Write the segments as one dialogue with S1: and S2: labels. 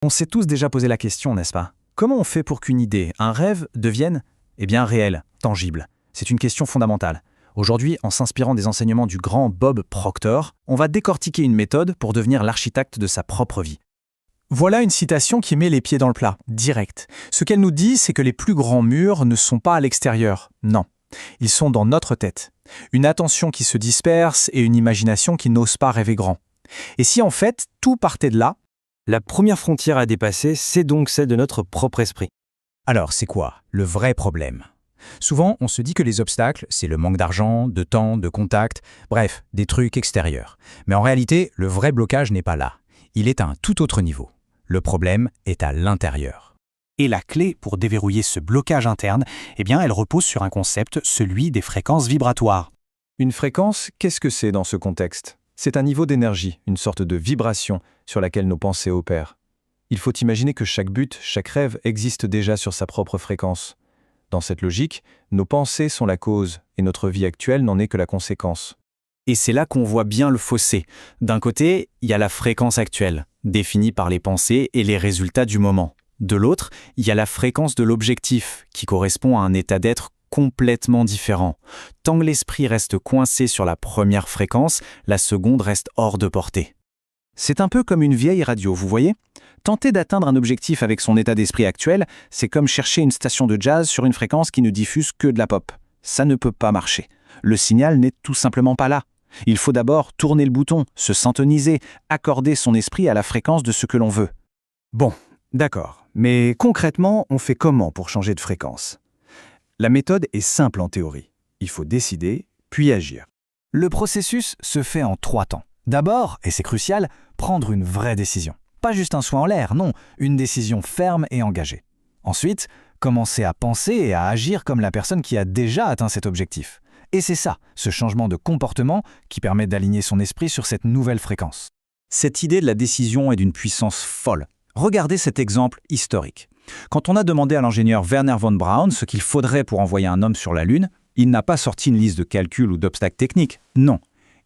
S1: On s'est tous déjà posé la question, n'est-ce pas? Comment on fait pour qu'une idée, un rêve, devienne, réel, tangible? C'est une question fondamentale. Aujourd'hui, en s'inspirant des enseignements du grand Bob Proctor, on va décortiquer une méthode pour devenir l'architecte de sa propre vie. Voilà une citation qui met les pieds dans le plat, direct. Ce qu'elle nous dit, c'est que les plus grands murs ne sont pas à l'extérieur, non. Ils sont dans notre tête. Une attention qui se disperse et une imagination qui n'ose pas rêver grand. Et si en fait, tout partait de là?
S2: La première frontière à dépasser, c'est donc celle de notre propre esprit.
S3: Alors, c'est quoi le vrai problème? Souvent, on se dit que les obstacles, c'est le manque d'argent, de temps, de contact, bref, des trucs extérieurs. Mais en réalité, le vrai blocage n'est pas là. Il est à un tout autre niveau. Le problème est à l'intérieur.
S4: Et la clé pour déverrouiller ce blocage interne, elle repose sur un concept, celui des fréquences vibratoires.
S1: Une fréquence, qu'est-ce que c'est dans ce contexte? C'est un niveau d'énergie, une sorte de vibration sur laquelle nos pensées opèrent. Il faut imaginer que chaque but, chaque rêve existe déjà sur sa propre fréquence. Dans cette logique, nos pensées sont la cause et notre vie actuelle n'en est que la conséquence.
S5: Et c'est là qu'on voit bien le fossé. D'un côté, il y a la fréquence actuelle, définie par les pensées et les résultats du moment. De l'autre, il y a la fréquence de l'objectif, qui correspond à un état d'être complètement différent. Tant que l'esprit reste coincé sur la première fréquence, la seconde reste hors de portée. C'est un peu comme une vieille radio, vous voyez? Tenter d'atteindre un objectif avec son état d'esprit actuel, c'est comme chercher une station de jazz sur une fréquence qui ne diffuse que de la pop. Ça ne peut pas marcher. Le signal n'est tout simplement pas là. Il faut d'abord tourner le bouton, se syntoniser, accorder son esprit à la fréquence de ce que l'on veut.
S1: Bon, d'accord. Mais concrètement, on fait comment pour changer de fréquence? La méthode est simple en théorie. Il faut décider, puis agir.
S6: Le processus se fait en 3 temps. D'abord, et c'est crucial, prendre une vraie décision. Pas juste un souhait en l'air, non, une décision ferme et engagée. Ensuite, commencer à penser et à agir comme la personne qui a déjà atteint cet objectif. Et c'est ça, ce changement de comportement qui permet d'aligner son esprit sur cette nouvelle fréquence.
S1: Cette idée de la décision est d'une puissance folle. Regardez cet exemple historique. Quand on a demandé à l'ingénieur Wernher von Braun ce qu'il faudrait pour envoyer un homme sur la Lune, il n'a pas sorti une liste de calculs ou d'obstacles techniques. Non,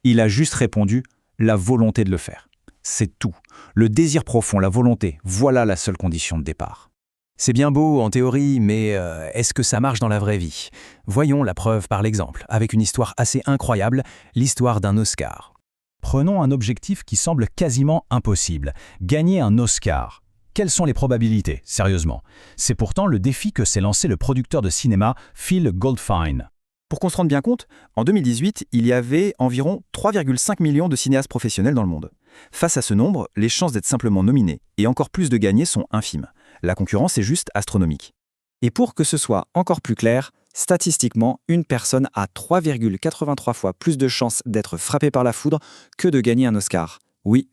S1: il a juste répondu « la volonté de le faire ». C'est tout. Le désir profond, la volonté, voilà la seule condition de départ.
S3: C'est bien beau en théorie, mais est-ce que ça marche dans la vraie vie? Voyons la preuve par l'exemple, avec une histoire assez incroyable, l'histoire d'un Oscar. Prenons un objectif qui semble quasiment impossible, gagner un Oscar. Quelles sont les probabilités, sérieusement? C'est pourtant le défi que s'est lancé le producteur de cinéma Phil Goldfine.
S1: Pour qu'on se rende bien compte, en 2018, il y avait environ 3,5 millions de cinéastes professionnels dans le monde. Face à ce nombre, les chances d'être simplement nominé et encore plus de gagner sont infimes. La concurrence est juste astronomique. Et pour que ce soit encore plus clair, statistiquement, une personne a 3,83 fois plus de chances d'être frappée par la foudre que de gagner un Oscar. Oui,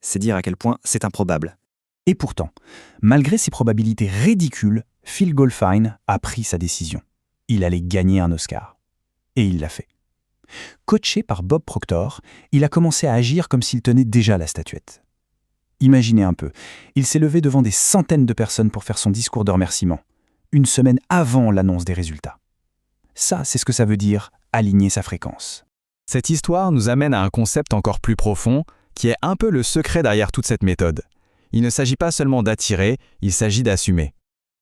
S1: c'est dire à quel point c'est improbable. Et pourtant, malgré ces probabilités ridicules, Phil Goldfine a pris sa décision. Il allait gagner un Oscar. Et il l'a fait. Coaché par Bob Proctor, il a commencé à agir comme s'il tenait déjà la statuette. Imaginez un peu, il s'est levé devant des centaines de personnes pour faire son discours de remerciement, une semaine avant l'annonce des résultats. Ça, c'est ce que ça veut dire, aligner sa fréquence.
S5: Cette histoire nous amène à un concept encore plus profond, qui est un peu le secret derrière toute cette méthode. Il ne s'agit pas seulement d'attirer, il s'agit d'assumer.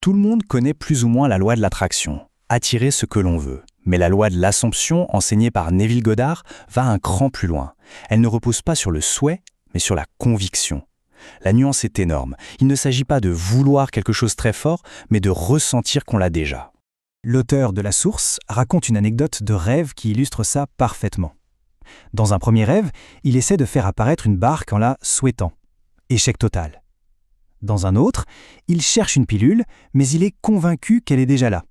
S6: Tout le monde connaît plus ou moins la loi de l'attraction, attirer ce que l'on veut. Mais la loi de l'Assomption, enseignée par Neville Goddard, va un cran plus loin. Elle ne repose pas sur le souhait, mais sur la conviction. La nuance est énorme. Il ne s'agit pas de vouloir quelque chose très fort, mais de ressentir qu'on l'a déjà. L'auteur de La Source raconte une anecdote de rêve qui illustre ça parfaitement. Dans un premier rêve, il essaie de faire apparaître une barque en la souhaitant. Échec total. Dans un autre, il cherche une pilule, mais il est convaincu qu'elle est déjà là.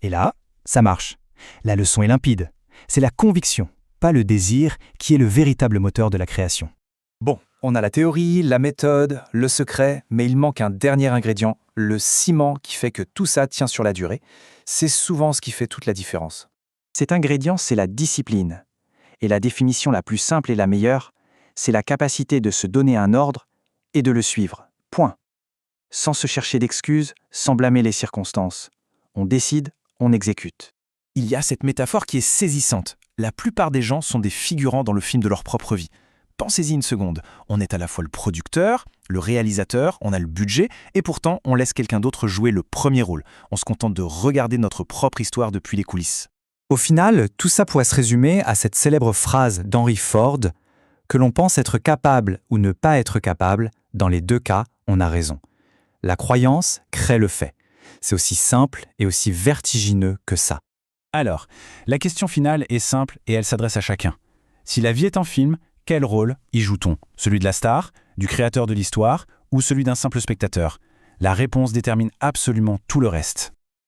S6: Et là, ça marche. La leçon est limpide. C'est la conviction, pas le désir, qui est le véritable moteur de la création.
S1: Bon, on a la théorie, la méthode, le secret, mais il manque un dernier ingrédient, le ciment qui fait que tout ça tient sur la durée. C'est souvent ce qui fait toute la différence. Cet ingrédient, c'est la discipline. Et la définition la plus simple et la meilleure, c'est la capacité de se donner un ordre et de le suivre. Point. Sans se chercher d'excuses, sans blâmer les circonstances. On décide, on exécute. Il y a cette métaphore qui est saisissante. La plupart des gens sont des figurants dans le film de leur propre vie. Pensez-y une seconde. On est à la fois le producteur
S7: le réalisateur, on a le budget, et pourtant on laisse quelqu'un d'autre jouer le premier rôle. On se contente de regarder notre propre histoire depuis les coulisses.
S6: Au final, tout ça pourrait se résumer à cette célèbre phrase d'Henry Ford « Que l'on pense être capable ou ne pas être capable, dans les deux cas, on a raison. La croyance crée le fait. C'est aussi simple et aussi vertigineux que ça. »
S3: Alors, la question finale est simple et elle s'adresse à chacun. Si la vie est un film, quel rôle y joue-t-on? Celui de la star, du créateur de l'histoire ou celui d'un simple spectateur? La réponse détermine absolument tout le reste.